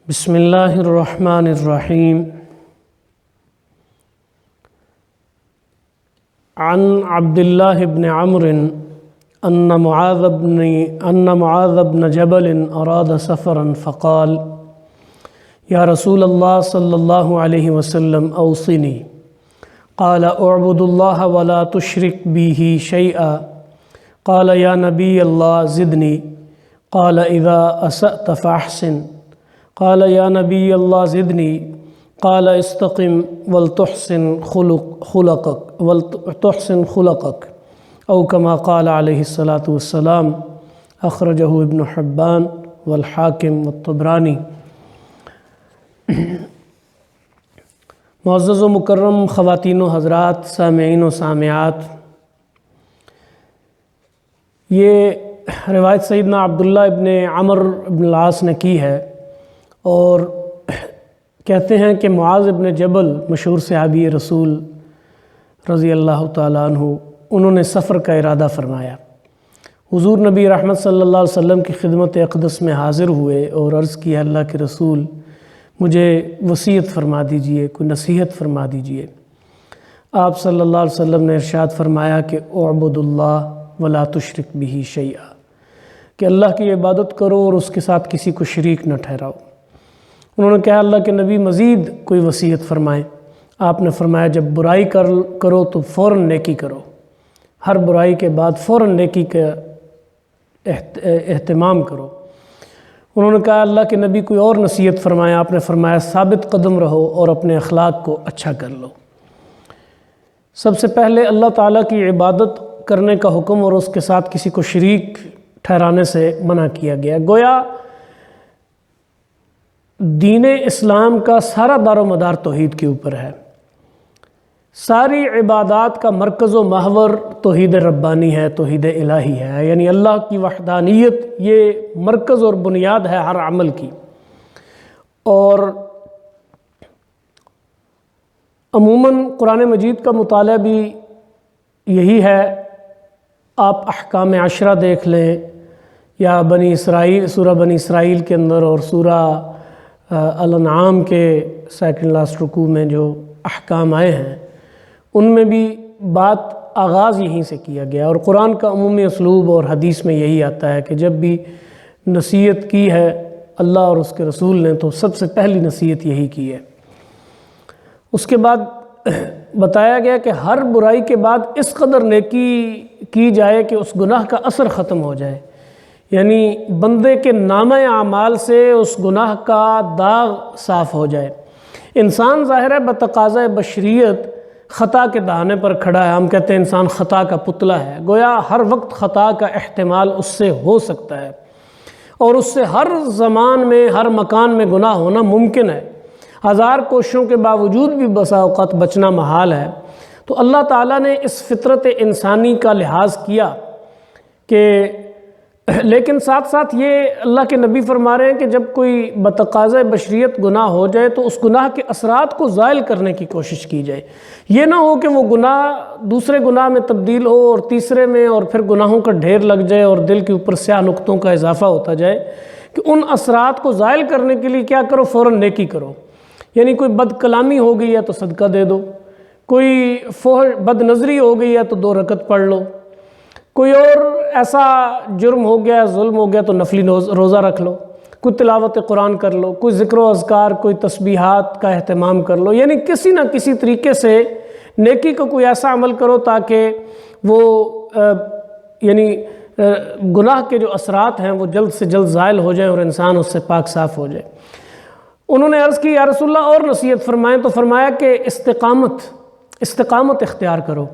بسم اللہ الرحمن الرحیم۔ عن عبد اللہ بن عمرو ان معاذ بن جبل اراد سفرا فقال یا رسول اللہ صلی اللہ علیہ وسلم اوصنی قال اعبد اللہ ولا تشرک به شیئا قال یا نبی اللہ زدنی قال اذا اسأت فاحسن قال یا نبی اللہ زدنی قال استقم ولتحسن خلقك او کما قال علیہ الصلاۃ والسلام، اخرجہ ابن حبان والحاکم والطبرانی۔ معزز و مکرم خواتین و حضرات، سامعین و سامعات، یہ روایت سیدنا عبداللہ ابن عمرو ابن العاص نے کی ہے، اور کہتے ہیں کہ معاذ ابن جبل مشہور صحابی رسول رضی اللہ تعالیٰ عنہ، انہوں نے سفر کا ارادہ فرمایا۔ حضور نبی رحمت صلی اللہ علیہ وسلم کی خدمت اقدس میں حاضر ہوئے اور عرض کیا، اللہ کے رسول مجھے وصیت فرما دیجئے، کوئی نصیحت فرما دیجئے۔ آپ صلی اللہ علیہ وسلم نے ارشاد فرمایا کہ اعبد اللہ ولا تشرک به شیئا، کہ اللہ کی عبادت کرو اور اس کے ساتھ کسی کو شریک نہ ٹھہراؤ۔ انہوں نے کہا، اللہ کے نبی مزید کوئی وصیت فرمائیں۔ آپ نے فرمایا، جب برائی کرو تو فوراً نیکی کرو، ہر برائی کے بعد فوراً نیکی کا اہتمام کرو۔ انہوں نے کہا، اللہ کے نبی کوئی اور نصیحت فرمائیں۔ آپ نے فرمایا، ثابت قدم رہو اور اپنے اخلاق کو اچھا کر لو۔ سب سے پہلے اللہ تعالیٰ کی عبادت کرنے کا حکم اور اس کے ساتھ کسی کو شریک ٹھہرانے سے منع کیا گیا۔ گویا دین اسلام کا سارا دار و مدار توحید کے اوپر ہے۔ ساری عبادات کا مرکز و محور توحید ربانی ہے، توحید الہی ہے، یعنی اللہ کی وحدانیت یہ مرکز اور بنیاد ہے ہر عمل کی۔ اور عموماً قرآن مجید کا مطالعہ بھی یہی ہے۔ آپ احکام عشرہ دیکھ لیں، یا بنی اسرائیل، سورہ بنی اسرائیل کے اندر اور سورہ الانعام کے سیکنڈ لاسٹ رکوع میں جو احکام آئے ہیں، ان میں بھی بات آغاز یہیں سے کیا گیا، اور قرآن کا عمومی اسلوب اور حدیث میں یہی آتا ہے کہ جب بھی نصیحت کی ہے اللہ اور اس کے رسول نے تو سب سے پہلی نصیحت یہی کی ہے۔ اس کے بعد بتایا گیا کہ ہر برائی کے بعد اس قدر نیکی کی جائے کہ اس گناہ کا اثر ختم ہو جائے، یعنی بندے کے نامہ اعمال سے اس گناہ کا داغ صاف ہو جائے۔ انسان ظاہر ہے بتقاضۂ بشریت خطا کے دہانے پر کھڑا ہے۔ ہم کہتے ہیں انسان خطا کا پتلا ہے، گویا ہر وقت خطا کا احتمال اس سے ہو سکتا ہے، اور اس سے ہر زمان میں ہر مکان میں گناہ ہونا ممکن ہے۔ ہزار کوششوں کے باوجود بھی بسا اوقات بچنا محال ہے۔ تو اللہ تعالیٰ نے اس فطرت انسانی کا لحاظ کیا کہ لیکن ساتھ ساتھ یہ اللہ کے نبی فرما رہے ہیں کہ جب کوئی بتقاضۂ بشریت گناہ ہو جائے تو اس گناہ کے اثرات کو زائل کرنے کی کوشش کی جائے۔ یہ نہ ہو کہ وہ گناہ دوسرے گناہ میں تبدیل ہو اور تیسرے میں، اور پھر گناہوں کا ڈھیر لگ جائے اور دل کے اوپر سیاہ نقطوں کا اضافہ ہوتا جائے۔ کہ ان اثرات کو زائل کرنے کے لیے کیا کرو؟ فوراً نیکی کرو۔ یعنی کوئی بد کلامی ہو گئی ہے تو صدقہ دے دو، کوئی بد نظری ہو گئی ہے تو 2 رکعت پڑھ لو، کوئی اور ایسا جرم ہو گیا، ظلم ہو گیا تو نفلی روزہ رکھ لو، کوئی تلاوت قرآن کر لو، کوئی ذکر و اذکار، کوئی تسبیحات کا اہتمام کر لو۔ یعنی کسی نہ کسی طریقے سے نیکی کا کوئی ایسا عمل کرو تاکہ وہ یعنی گناہ کے جو اثرات ہیں وہ جلد سے جلد زائل ہو جائیں اور انسان اس سے پاک صاف ہو جائے۔ انہوں نے عرض کی، یا رسول اللہ اور نصیحت فرمائیں، تو فرمایا کہ استقامت اختیار کرو۔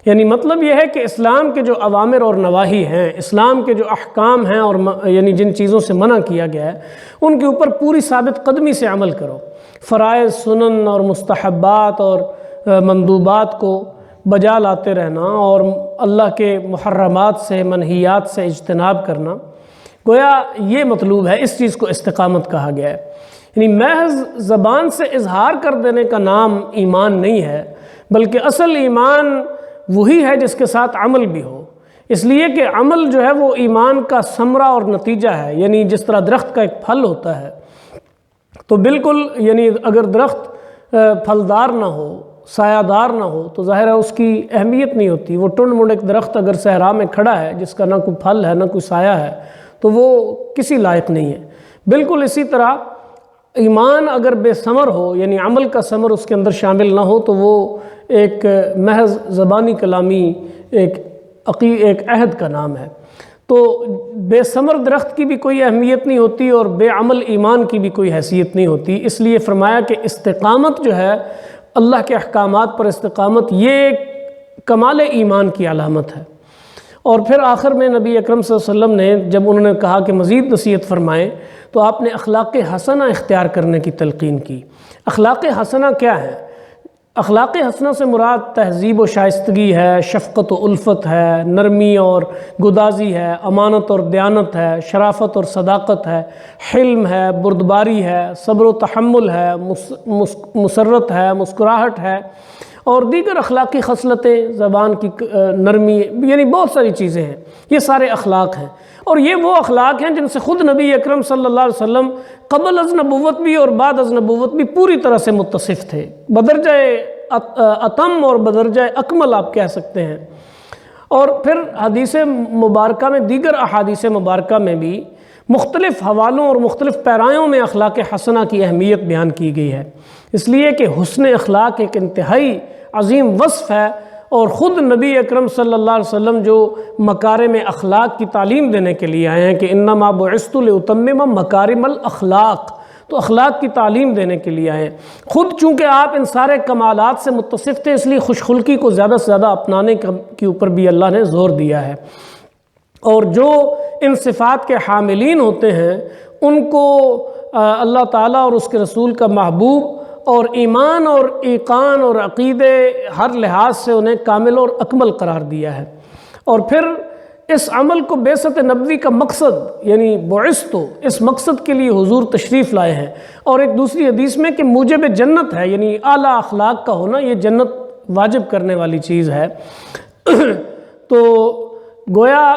یعنی مطلب یہ ہے کہ اسلام کے جو اوامر اور نواہی ہیں، اسلام کے جو احکام ہیں، اور یعنی جن چیزوں سے منع کیا گیا ہے ان کے اوپر پوری ثابت قدمی سے عمل کرو۔ فرائض، سنن اور مستحبات اور مندوبات کو بجا لاتے رہنا، اور اللہ کے محرمات سے، منہیات سے اجتناب کرنا، گویا یہ مطلوب ہے۔ اس چیز کو استقامت کہا گیا ہے۔ یعنی محض زبان سے اظہار کر دینے کا نام ایمان نہیں ہے، بلکہ اصل ایمان وہی ہے جس کے ساتھ عمل بھی ہو۔ اس لیے کہ عمل جو ہے وہ ایمان کا ثمرہ اور نتیجہ ہے۔ یعنی جس طرح درخت کا ایک پھل ہوتا ہے تو بالکل یعنی اگر درخت پھلدار نہ ہو، سایہ دار نہ ہو تو ظاہر ہے اس کی اہمیت نہیں ہوتی۔ وہ ٹنڈ منڈ ایک درخت اگر صحرا میں کھڑا ہے جس کا نہ کوئی پھل ہے نہ کوئی سایہ ہے تو وہ کسی لائق نہیں ہے۔ بالکل اسی طرح ایمان اگر بے ثمر ہو، یعنی عمل کا ثمر اس کے اندر شامل نہ ہو، تو وہ ایک محض زبانی کلامی ایک عہد کا نام ہے۔ تو بے ثمر درخت کی بھی کوئی اہمیت نہیں ہوتی اور بے عمل ایمان کی بھی کوئی حیثیت نہیں ہوتی۔ اس لیے فرمایا کہ استقامت جو ہے، اللہ کے احکامات پر استقامت، یہ کمال ایمان کی علامت ہے۔ اور پھر آخر میں نبی اکرم صلی اللہ علیہ وسلم نے جب انہوں نے کہا کہ مزید نصیحت فرمائیں تو آپ نے اخلاق حسنہ اختیار کرنے کی تلقین کی۔ اخلاق حسنہ کیا ہے؟ اخلاق حسنہ سے مراد تہذیب و شائستگی ہے، شفقت و الفت ہے، نرمی اور گدازی ہے، امانت اور دیانت ہے، شرافت اور صداقت ہے، حلم ہے، بردباری ہے، صبر و تحمل ہے، مسرت ہے، مسکراہٹ ہے، اور دیگر اخلاقی خصلتیں، زبان کی نرمی، یعنی بہت ساری چیزیں ہیں۔ یہ سارے اخلاق ہیں، اور یہ وہ اخلاق ہیں جن سے خود نبی اکرم صلی اللہ علیہ وسلم قبل از نبوت بھی اور بعد از نبوت بھی پوری طرح سے متصف تھے، بدرجہ اتم اور بدرجہ اکمل آپ کہہ سکتے ہیں۔ اور پھر حدیث مبارکہ میں، دیگر احادیث مبارکہ میں بھی مختلف حوالوں اور مختلف پیرایوں میں اخلاق حسنہ کی اہمیت بیان کی گئی ہے، اس لیے کہ حسن اخلاق ایک انتہائی عظیم وصف ہے، اور خود نبی اکرم صلی اللہ علیہ وسلم جو مکارم اخلاق کی تعلیم دینے کے لیے آئے ہیں کہ انما بعثت لاتمم مکارم الاخلاق، تو اخلاق کی تعلیم دینے کے لیے آئے ہیں۔ خود چونکہ آپ ان سارے کمالات سے متصف تھے، اس لیے خوش خلقی کو زیادہ سے زیادہ اپنانے کے اوپر بھی اللہ نے زور دیا ہے، اور جو ان صفات کے حاملین ہوتے ہیں ان کو اللہ تعالیٰ اور اس کے رسول کا محبوب اور ایمان اور ایقان اور عقیدے ہر لحاظ سے انہیں کامل اور اکمل قرار دیا ہے۔ اور پھر اس عمل کو بعثت نبوی کا مقصد، یعنی بعثت، اس مقصد کے لیے حضور تشریف لائے ہیں۔ اور ایک دوسری حدیث میں کہ موجب جنت ہے، یعنی اعلیٰ اخلاق کا ہونا یہ جنت واجب کرنے والی چیز ہے۔ تو گویا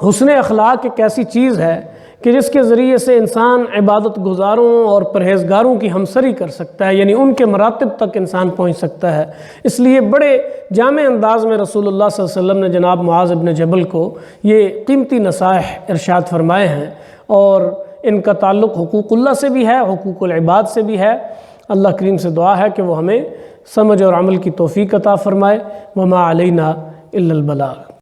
حسن اخلاق ایک ایسی چیز ہے کہ جس کے ذریعے سے انسان عبادت گزاروں اور پرہیزگاروں کی ہمسری کر سکتا ہے، یعنی ان کے مراتب تک انسان پہنچ سکتا ہے۔ اس لیے بڑے جامع انداز میں رسول اللہ صلی اللہ علیہ وسلم نے جناب معاذ بن جبل کو یہ قیمتی نصائح ارشاد فرمائے ہیں، اور ان کا تعلق حقوق اللہ سے بھی ہے، حقوق العباد سے بھی ہے۔ اللہ کریم سے دعا ہے کہ وہ ہمیں سمجھ اور عمل کی توفیق عطا فرمائے۔ وما علینا الا البلاغ۔